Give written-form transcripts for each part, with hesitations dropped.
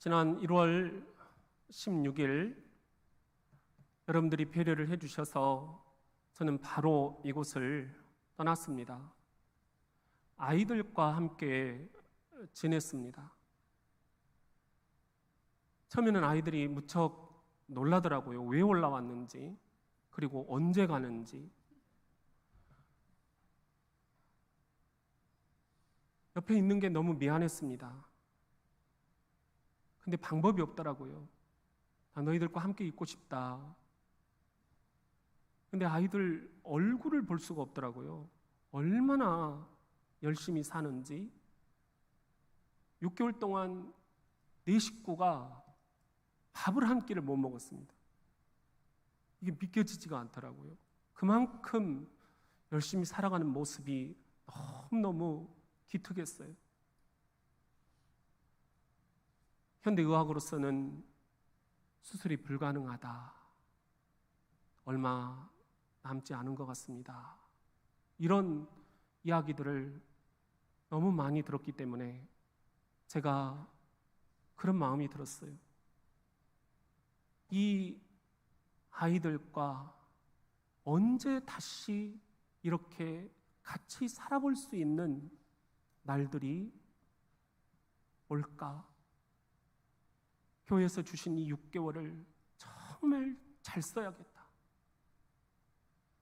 지난 1월 16일 여러분들이 배려를 해주셔서 저는 바로 이곳을 떠났습니다. 아이들과 함께 지냈습니다. 처음에는 아이들이 무척 놀라더라고요. 왜 올라왔는지, 그리고 언제 가는지. 옆에 있는 게 너무 미안했습니다. 근데 방법이 없더라고요. 너희들과 함께 있고 싶다. 근데 아이들 얼굴을 볼 수가 없더라고요. 얼마나 열심히 사는지. 6개월 동안 네 식구가 밥을 한 끼를 못 먹었습니다. 이게 믿겨지지가 않더라고요. 그만큼 열심히 살아가는 모습이 너무너무 기특했어요. 현대의학으로서는 수술이 불가능하다. 얼마 남지 않은 것 같습니다. 이런 이야기들을 너무 많이 들었기 때문에 제가 그런 마음이 들었어요. 이 아이들과 언제 다시 이렇게 같이 살아볼 수 있는 날들이 올까? 교회에서 주신 이 6개월을 정말 잘 써야겠다.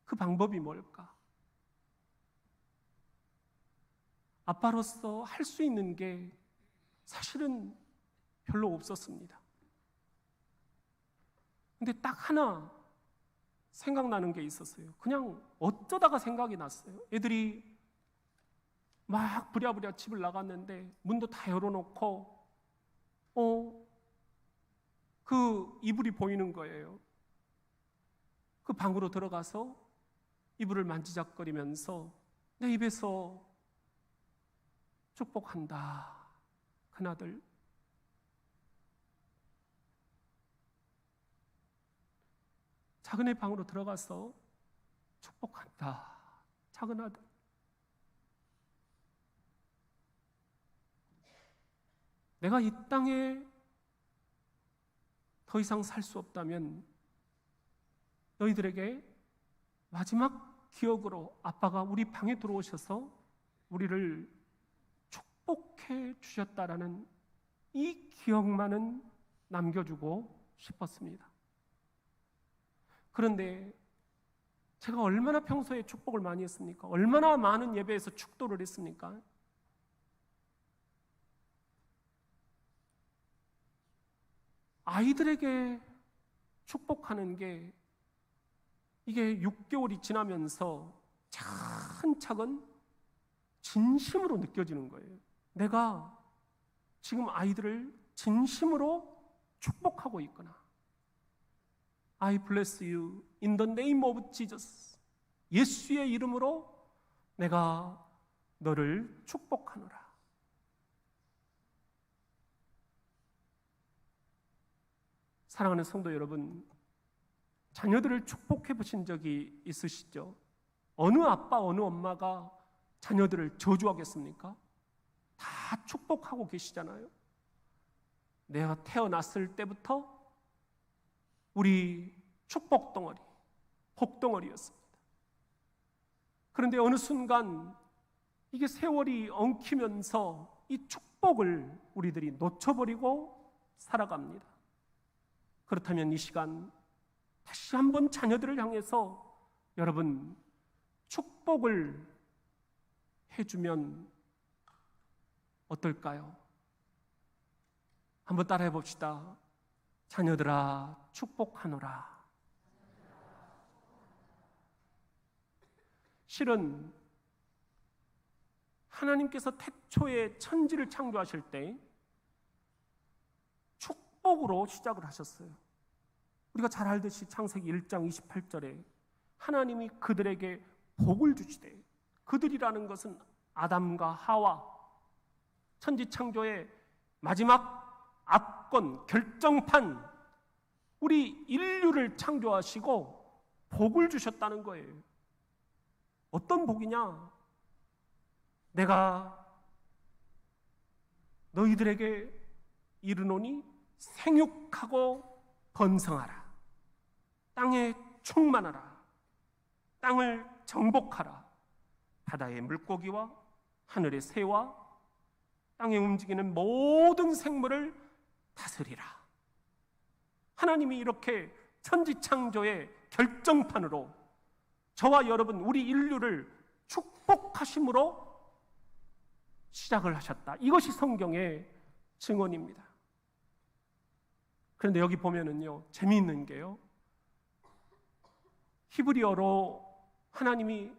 그 방법이 뭘까? 아빠로서 할 수 있는 게 사실은 별로 없었습니다. 근데 딱 하나 생각나는 게 있었어요. 그냥 어쩌다가 생각이 났어요. 애들이 막 부랴부랴 집을 나갔는데 문도 다 열어놓고 그 이불이 보이는 거예요. 그 방으로 들어가서 이불을 만지작거리면서 내 입에서 축복한다. 큰아들. 작은 애 방으로 들어가서 축복한다. 작은 아들. 내가 이 땅에 더 이상 살 수 없다면 너희들에게 마지막 기억으로 아빠가 우리 방에 들어오셔서 우리를 축복해 주셨다라는 이 기억만은 남겨주고 싶었습니다. 그런데 제가 얼마나 평소에 축복을 많이 했습니까? 얼마나 많은 예배에서 축도를 했습니까? 아이들에게 축복하는 게 이게 6개월이 지나면서 차근차근 진심으로 느껴지는 거예요. 내가 지금 아이들을 진심으로 축복하고 있구나. I bless you in the name of Jesus. 예수의 이름으로 내가 너를 축복하노라. 사랑하는 성도 여러분, 자녀들을 축복해 보신 적이 있으시죠? 어느 아빠, 어느 엄마가 자녀들을 저주하겠습니까? 다 축복하고 계시잖아요. 내가 태어났을 때부터 우리 축복 덩어리, 복 덩어리였습니다. 그런데 어느 순간 이게 세월이 엉키면서 이 축복을 우리들이 놓쳐버리고 살아갑니다. 그렇다면 이 시간 다시 한번 자녀들을 향해서 여러분 축복을 해주면 어떨까요? 한번 따라해 봅시다. 자녀들아 축복하노라. 실은 하나님께서 태초에 천지를 창조하실 때 축복으로 시작을 하셨어요. 우리가 잘 알듯이 창세기 1장 28절에 하나님이 그들에게 복을 주시되, 그들이라는 것은 아담과 하와, 천지 창조의 마지막 압권, 결정판, 우리 인류를 창조하시고 복을 주셨다는 거예요. 어떤 복이냐? 내가 너희들에게 이르노니 생육하고 번성하라. 땅에 충만하라. 땅을 정복하라. 바다의 물고기와 하늘의 새와 땅에 움직이는 모든 생물을 다스리라. 하나님이 이렇게 천지창조의 결정판으로 저와 여러분, 우리 인류를 축복하심으로 시작을 하셨다. 이것이 성경의 증언입니다. 그런데 여기 보면은요, 재미있는 게요, 히브리어로 하나님이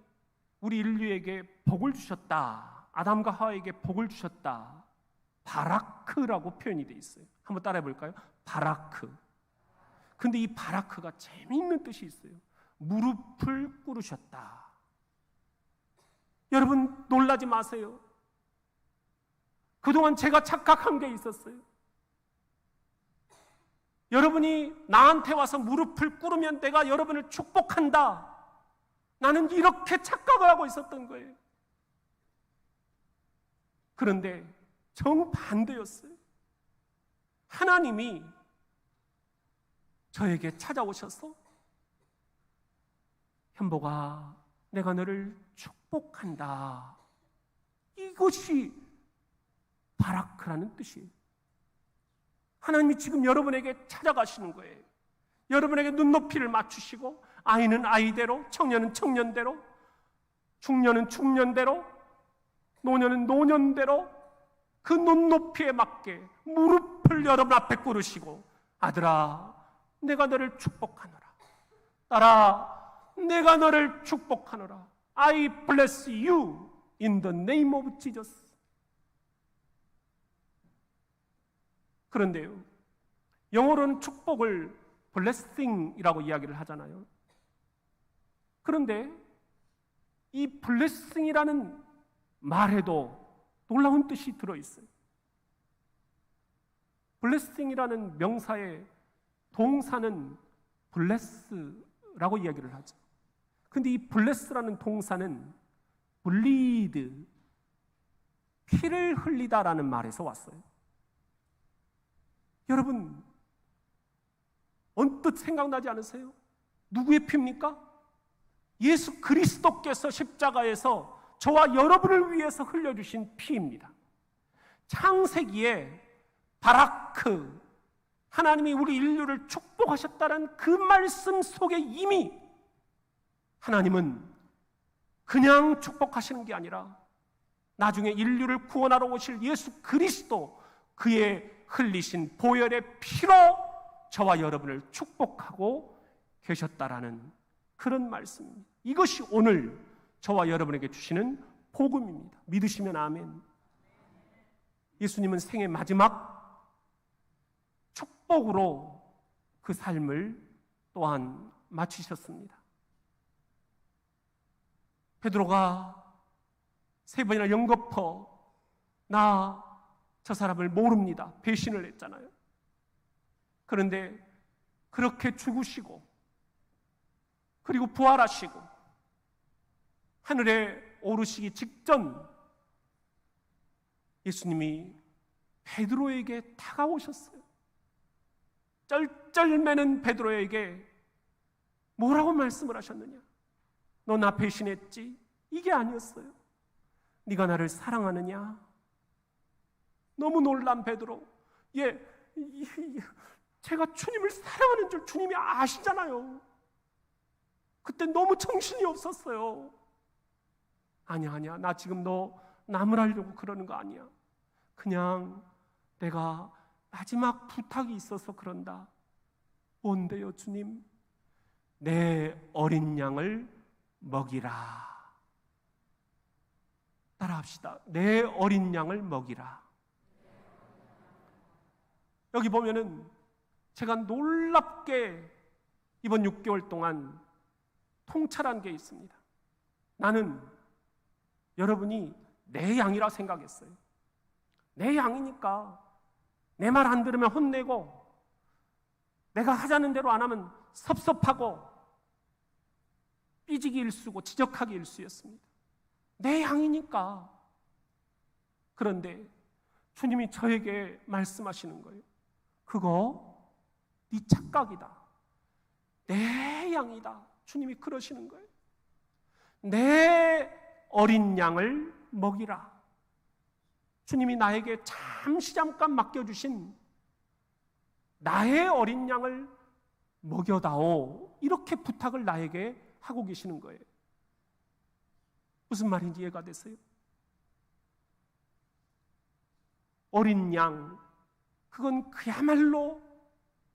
우리 인류에게 복을 주셨다, 아담과 하와에게 복을 주셨다, 바라크라고 표현이 되어 있어요. 한번 따라해 볼까요? 바라크. 근데 이 바라크가 재미있는 뜻이 있어요. 무릎을 꿇으셨다. 여러분, 놀라지 마세요. 그동안 제가 착각한 게 있었어요. 여러분이 나한테 와서 무릎을 꿇으면 내가 여러분을 축복한다. 나는 이렇게 착각을 하고 있었던 거예요. 그런데 정반대였어요. 하나님이 저에게 찾아오셔서, 현보가, 내가 너를 축복한다. 이것이 바라크라는 뜻이에요. 하나님이 지금 여러분에게 찾아가시는 거예요. 여러분에게 눈높이를 맞추시고, 아이는 아이대로, 청년은 청년대로, 중년은 중년대로, 노년은 노년대로 그 눈높이에 맞게 무릎을 여러분 앞에 꿇으시고, 아들아, 내가 너를 축복하노라. 딸아, 내가 너를 축복하노라. I bless you in the name of Jesus. 그런데요, 영어로는 축복을 blessing이라고 이야기를 하잖아요. 그런데 이 blessing이라는 말에도 놀라운 뜻이 들어있어요. blessing이라는 명사의 동사는 bless라고 이야기를 하죠. 근데 이 bless라는 동사는 bleed, 피를 흘리다라는 말에서 왔어요. 여러분, 언뜻 생각나지 않으세요? 누구의 피입니까? 예수 그리스도께서 십자가에서 저와 여러분을 위해서 흘려주신 피입니다. 창세기에 바라크, 하나님이 우리 인류를 축복하셨다는 그 말씀 속에 이미 하나님은 그냥 축복하시는 게 아니라 나중에 인류를 구원하러 오실 예수 그리스도, 그의 흘리신 보혈의 피로 저와 여러분을 축복하고 계셨다라는 그런 말씀입니다. 이것이 오늘 저와 여러분에게 주시는 복음입니다. 믿으시면 아멘. 예수님은 생애 마지막 축복으로 그 삶을 또한 마치셨습니다. 베드로가 3번이나 연거푸 나 저 사람을 모릅니다, 배신을 했잖아요. 그런데 그렇게 죽으시고 그리고 부활하시고 하늘에 오르시기 직전 예수님이 베드로에게 다가오셨어요. 쩔쩔매는 베드로에게 뭐라고 말씀을 하셨느냐? 너 나 배신했지? 이게 아니었어요. 네가 나를 사랑하느냐? 너무 놀란 베드로. 제가 주님을 사랑하는 줄 주님이 아시잖아요. 그때 너무 정신이 없었어요. 아니야, 나 지금 너 나무라려고 그러는 거 아니야. 그냥 내가 마지막 부탁이 있어서 그런다. 뭔데요, 주님? 내 어린 양을 먹이라. 따라합시다. 내 어린 양을 먹이라. 여기 보면은 제가 놀랍게 이번 6개월 동안 통찰한 게 있습니다. 나는 여러분이 내 양이라 생각했어요. 내 양이니까 내 말 안 들으면 혼내고 내가 하자는 대로 안 하면 섭섭하고 삐지기 일수고 지적하기 일수였습니다. 내 양이니까. 그런데 주님이 저에게 말씀하시는 거예요. 그거 네 착각이다. 내 양이다. 주님이 그러시는 거예요. 내 어린 양을 먹이라. 주님이 나에게 잠깐 맡겨주신 나의 어린 양을 먹여다오. 이렇게 부탁을 나에게 하고 계시는 거예요. 무슨 말인지 이해가 됐어요? 어린 양, 그건 그야말로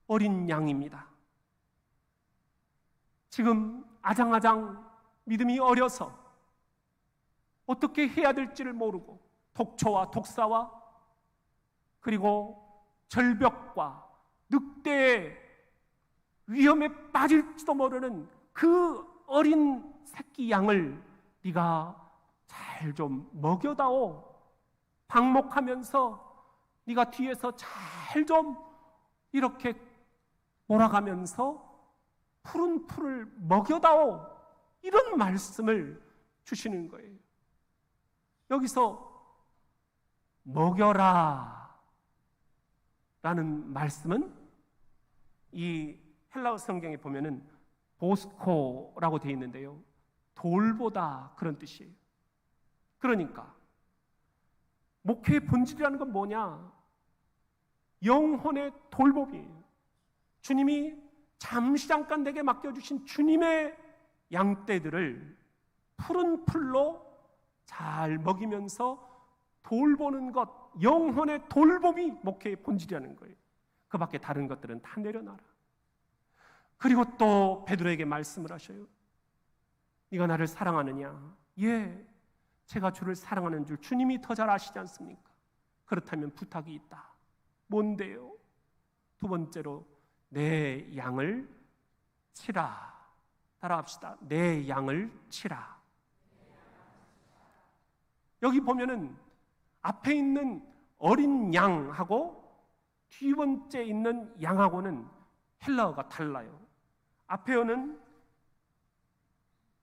어린 양입니다. 지금 아장아장 믿음이 어려서 어떻게 해야 될지를 모르고 독초와 독사와 그리고 절벽과 늑대의 위험에 빠질지도 모르는 그 어린 새끼 양을 네가 잘 좀 먹여다오. 방목하면서 네가 뒤에서 잘 좀 이렇게 몰아가면서 푸른 풀을 먹여다오. 이런 말씀을 주시는 거예요. 여기서 먹여라 라는 말씀은 이 헬라어 성경에 보면은 보스코라고 되어 있는데요, 돌보다 그런 뜻이에요. 그러니까 목회의 본질이라는 건 뭐냐? 영혼의 돌봄이에요. 주님이 잠깐 내게 맡겨주신 주님의 양떼들을 푸른 풀로 잘 먹이면서 돌보는 것, 영혼의 돌봄이 목회의 본질이라는 거예요. 그 밖에 다른 것들은 다 내려놔라. 그리고 또 베드로에게 말씀을 하셔요. 네가 나를 사랑하느냐? 예, 제가 주를 사랑하는 줄 주님이 더 잘 아시지 않습니까? 그렇다면 부탁이 있다. 뭔데요? 두 번째로 내 양을 치라. 따라합시다. 내 양을 치라. 여기 보면은 앞에 있는 어린 양하고 뒤 번째 있는 양하고는 헬라어가 달라요. 앞에는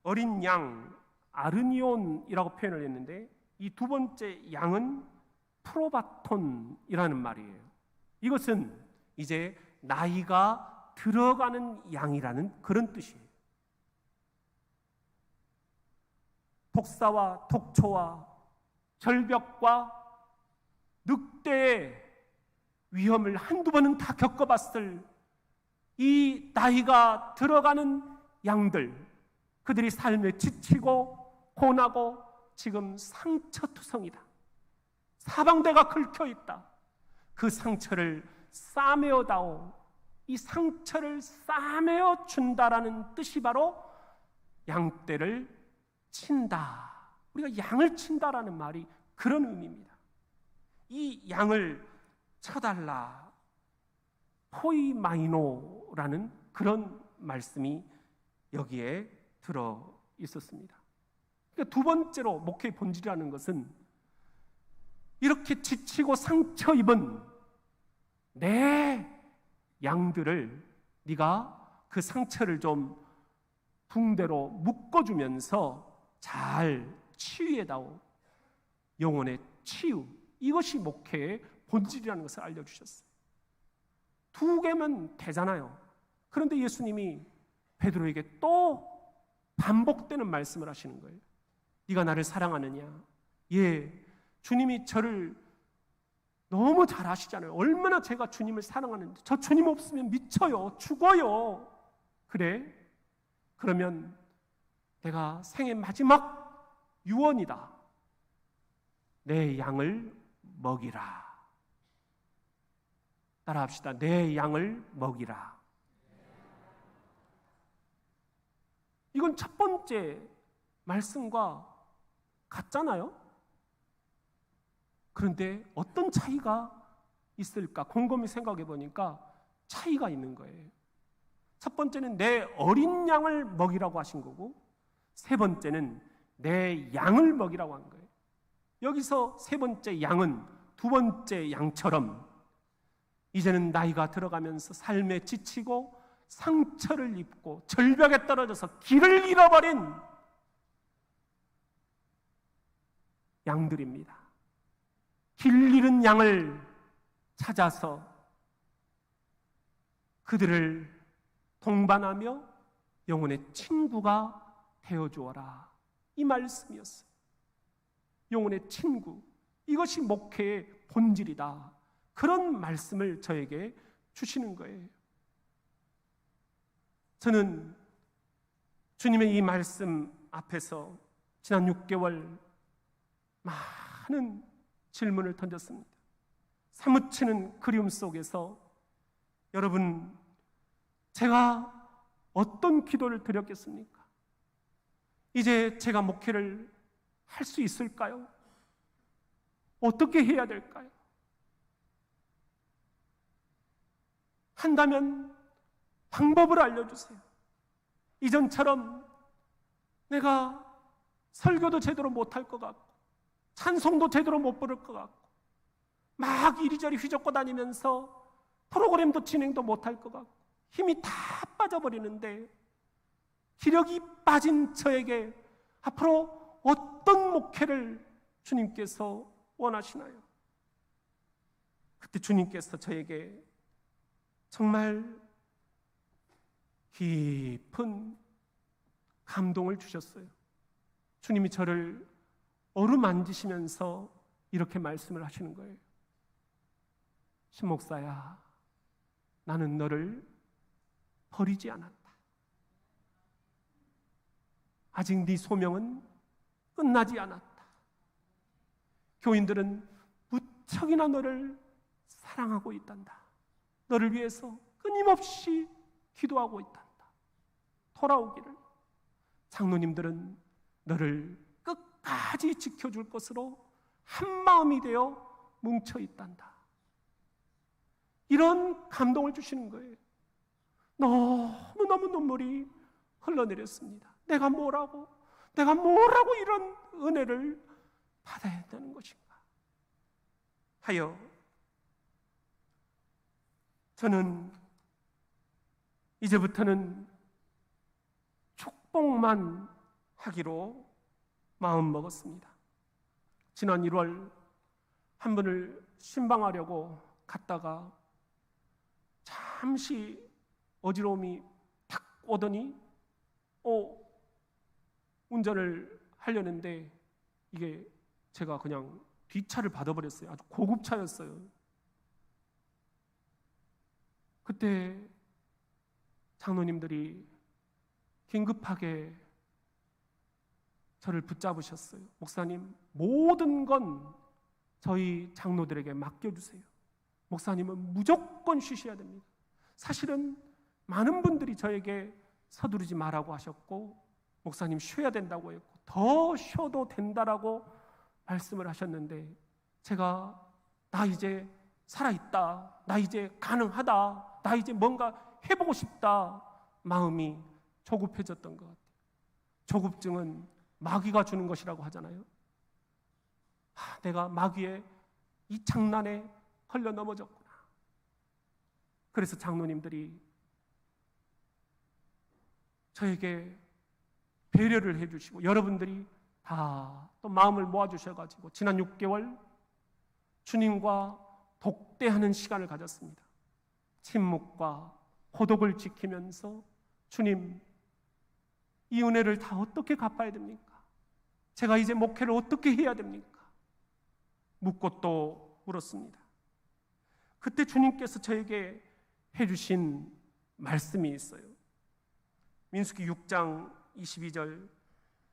어린 양, 아르니온이라고 표현을 했는데 이 두 번째 양은 프로바톤이라는 말이에요. 이것은 이제 나이가 들어가는 양이라는 그런 뜻이에요. 독사와 독초와 절벽과 늑대의 위험을 한두 번은 다 겪어봤을 이 나이가 들어가는 양들, 그들이 삶에 지치고 고나고 지금 상처투성이다. 사방대가 긁혀있다. 그 상처를 싸매어다오. 이 상처를 싸매어 준다라는 뜻이 바로 양떼를 친다. 우리가 양을 친다라는 말이 그런 의미입니다. 이 양을 쳐달라. 포이마이노라는 그런 말씀이 여기에 들어 있었습니다. 그러니까 두 번째로 목회의 본질이라는 것은 이렇게 지치고 상처 입은 내 양들을 네가 그 상처를 좀 붕대로 묶어주면서 잘 치유해다오. 영혼의 치유, 이것이 목회의 본질이라는 것을 알려주셨어요. 두 개면 되잖아요. 그런데 예수님이 베드로에게 또 반복되는 말씀을 하시는 거예요. 네가 나를 사랑하느냐? 예, 주님이 저를 너무 잘 아시잖아요. 얼마나 제가 주님을 사랑하는지. 저 주님 없으면 미쳐요. 죽어요. 그래? 그러면 내가 생의 마지막 유언이다. 내 양을 먹이라. 따라합시다. 내 양을 먹이라. 이건 첫 번째 말씀과 같잖아요. 그런데 어떤 차이가 있을까? 곰곰이 생각해 보니까 차이가 있는 거예요. 첫 번째는 내 어린 양을 먹이라고 하신 거고, 세 번째는 내 양을 먹이라고 한 거예요. 여기서 세 번째 양은 두 번째 양처럼 이제는 나이가 들어가면서 삶에 지치고 상처를 입고 절벽에 떨어져서 길을 잃어버린 양들입니다. 길 잃은 양을 찾아서 그들을 동반하며 영혼의 친구가 되어주어라. 이 말씀이었어요. 영혼의 친구, 이것이 목회의 본질이다. 그런 말씀을 저에게 주시는 거예요. 저는 주님의 이 말씀 앞에서 지난 6개월 많은 질문을 던졌습니다. 사무치는 그리움 속에서 여러분, 제가 어떤 기도를 드렸겠습니까? 이제 제가 목회를 할 수 있을까요? 어떻게 해야 될까요? 한다면 방법을 알려주세요. 이전처럼 내가 설교도 제대로 못할 것 같고 찬송도 제대로 못 부를 것 같고 막 이리저리 휘젓고 다니면서 프로그램도 진행도 못할 것 같고 힘이 다 빠져버리는데, 기력이 빠진 저에게 앞으로 어떤 목회를 주님께서 원하시나요? 그때 주님께서 저에게 정말 깊은 감동을 주셨어요. 주님이 저를 어루만지시면서 이렇게 말씀을 하시는 거예요. 신목사야, 나는 너를 버리지 않았다. 아직 네 소명은 끝나지 않았다. 교인들은 무척이나 너를 사랑하고 있단다. 너를 위해서 끊임없이 기도하고 있단다. 돌아오기를. 장로님들은 너를 끝까지 지켜줄 것으로 한마음이 되어 뭉쳐 있단다. 이런 감동을 주시는 거예요. 너무너무 눈물이 흘러내렸습니다. 내가 뭐라고 이런 은혜를 받아야 되는 것인가 하여 저는 이제부터는 축복만 하기로 마음먹었습니다. 지난 1월 한 분을 신방하려고 갔다가 잠시 어지러움이 탁 오더니 운전을 하려는데 이게 제가 그냥 뒷차를 받아버렸어요. 아주 고급차였어요. 그때 장로님들이 긴급하게 저를 붙잡으셨어요. 목사님, 모든 건 저희 장로들에게 맡겨주세요. 목사님은 무조건 쉬셔야 됩니다. 사실은 많은 분들이 저에게 서두르지 말라고 하셨고 목사님 쉬어야 된다고 했고 더 쉬어도 된다라고 말씀을 하셨는데, 제가 나 이제 살아있다, 나 이제 가능하다, 나 이제 뭔가 해보고 싶다 마음이 조급해졌던 것 같아요. 조급증은 마귀가 주는 것이라고 하잖아요. 내가 마귀의 이 장난에 걸려 넘어졌구나. 그래서 장로님들이 저에게 배려를 해주시고 여러분들이 다 또 마음을 모아주셔가지고 지난 6개월 주님과 독대하는 시간을 가졌습니다. 침묵과 고독을 지키면서 주님, 이 은혜를 다 어떻게 갚아야 됩니까? 제가 이제 목회를 어떻게 해야 됩니까? 묻고 또 물었습니다. 그때 주님께서 저에게 해주신 말씀이 있어요. 민수기 6장 22절,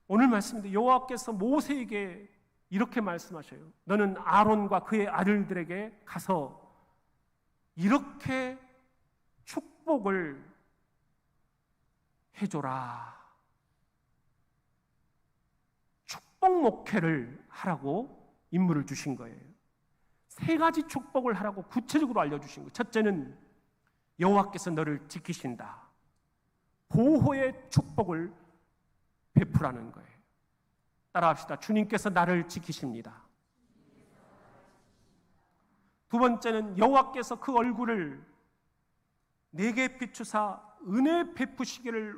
오늘 말씀인데 여호와께서 모세에게 이렇게 말씀하셔요. 너는 아론과 그의 아들들에게 가서 이렇게 축복을 해줘라. 축복 목회를 하라고 임무를 주신 거예요. 3가지 축복을 하라고 구체적으로 알려주신 거예요. 첫째는 여호와께서 너를 지키신다. 보호의 축복을 베풀라는 거예요. 따라합시다. 주님께서 나를 지키십니다. 2번째는 여호와께서 그 얼굴을 내게 비추사 은혜 베푸시기를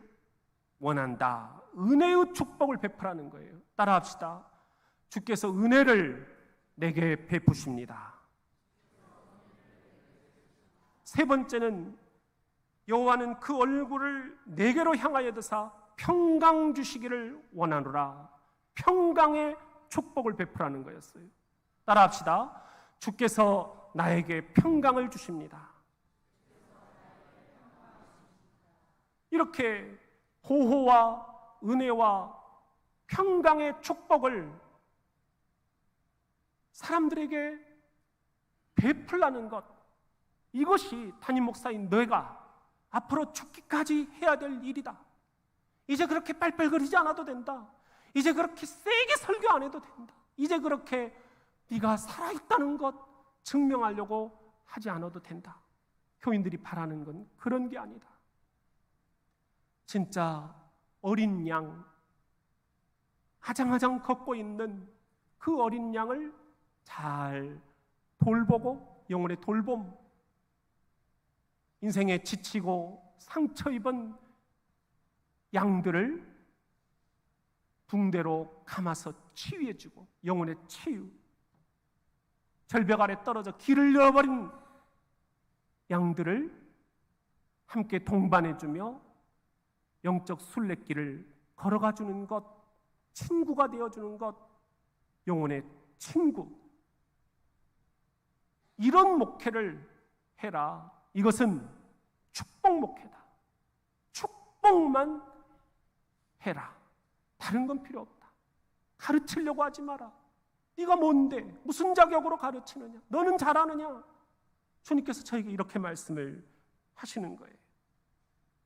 원한다. 은혜의 축복을 베풀라는 거예요. 따라합시다. 주께서 은혜를 내게 베푸십니다. 3번째는 여호와는 그 얼굴을 내게로 향하여 드사 평강 주시기를 원하노라. 평강의 축복을 베풀라는 거였어요. 따라합시다. 주께서 나에게 평강을 주십니다. 이렇게 보호와 은혜와 평강의 축복을 사람들에게 베풀라는 것, 이것이 담임 목사인 내가 앞으로 죽기까지 해야 될 일이다. 이제 그렇게 빨빨거리지 않아도 된다. 이제 그렇게 세게 설교 안 해도 된다. 이제 그렇게 네가 살아있다는 것 증명하려고 하지 않아도 된다. 교인들이 바라는 건 그런 게 아니다. 진짜 어린 양, 아장아장 걷고 있는 그 어린 양을 잘 돌보고, 영혼의 돌봄, 인생에 지치고 상처 입은 양들을 붕대로 감아서 치유해주고, 영혼의 치유, 절벽 아래 떨어져 길을 잃어버린 양들을 함께 동반해주며 영적 순례길을 걸어가주는 것, 친구가 되어주는 것, 영혼의 친구, 이런 목회를 해라. 이것은 축복 목회다. 축복만 해라. 다른 건 필요 없다. 가르치려고 하지 마라. 네가 뭔데? 무슨 자격으로 가르치느냐? 너는 잘하느냐? 주님께서 저에게 이렇게 말씀을 하시는 거예요.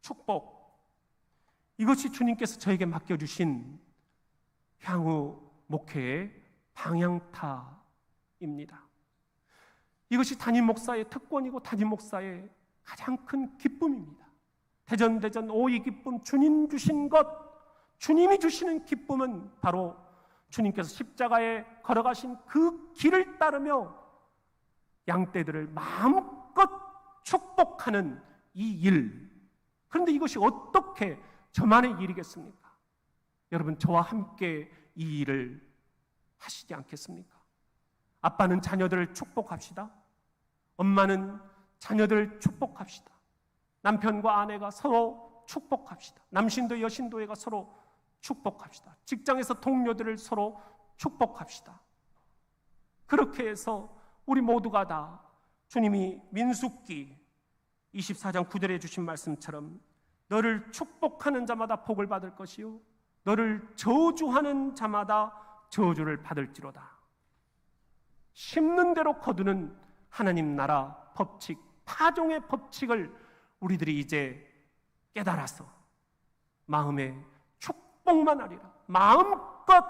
축복, 이것이 주님께서 저에게 맡겨주신 향후 목회의 방향타입니다. 이것이 담임 목사의 특권이고 담임 목사의 가장 큰 기쁨입니다. 대전대전 오이 기쁨, 주님 주신 것, 주님이 주시는 기쁨은 바로 주님께서 십자가에 걸어가신 그 길을 따르며 양떼들을 마음껏 축복하는 이 일. 그런데 이것이 어떻게 저만의 일이겠습니까? 여러분, 저와 함께 이 일을 하시지 않겠습니까? 아빠는 자녀들을 축복합시다. 엄마는 자녀들을 축복합시다. 남편과 아내가 서로 축복합시다. 남신도 여신도회가 서로 축복합시다. 직장에서 동료들을 서로 축복합시다. 그렇게 해서 우리 모두가 다 주님이 민수기 24장 9절에 주신 말씀처럼 너를 축복하는 자마다 복을 받을 것이요 너를 저주하는 자마다 저주를 받을지로다. 심는 대로 거두는 하나님 나라 법칙, 타종의 법칙을 우리들이 이제 깨달아서 마음에 축복만 하리라, 마음껏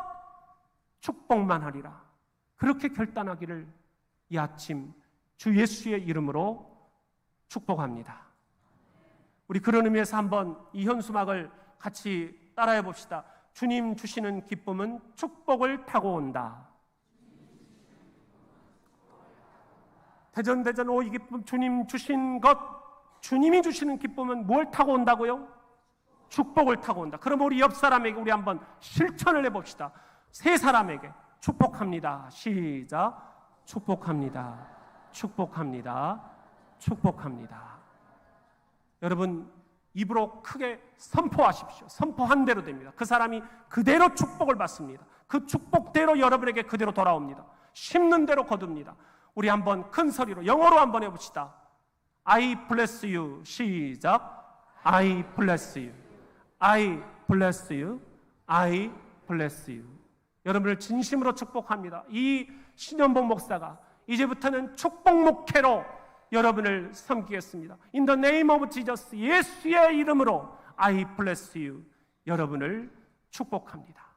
축복만 하리라, 그렇게 결단하기를 이 아침 주 예수의 이름으로 축복합니다. 우리 그런 의미에서 한번 이 현수막을 같이 따라해 봅시다. 주님 주시는 기쁨은 축복을 타고 온다. 대전대전 오이 기쁨, 주님 주신 것, 주님이 주시는 기쁨은 뭘 타고 온다고요? 축복을 타고 온다. 그럼 우리 옆 사람에게 우리 한번 실천을 해봅시다. 세 사람에게 축복합니다. 시작. 축복합니다. 축복합니다. 축복합니다. 여러분, 입으로 크게 선포하십시오. 선포한 대로 됩니다. 그 사람이 그대로 축복을 받습니다. 그 축복대로 여러분에게 그대로 돌아옵니다. 심는 대로 거둡니다. 우리 한번 큰 소리로 영어로 한번 해봅시다. I bless you. 시작. I bless you. I bless you. I bless you. 여러분을 진심으로 축복합니다. 이 신현복 목사가 이제부터는 축복 목회로 여러분을 섬기겠습니다. In the name of Jesus, 예수의 이름으로 I bless you. 여러분을 축복합니다.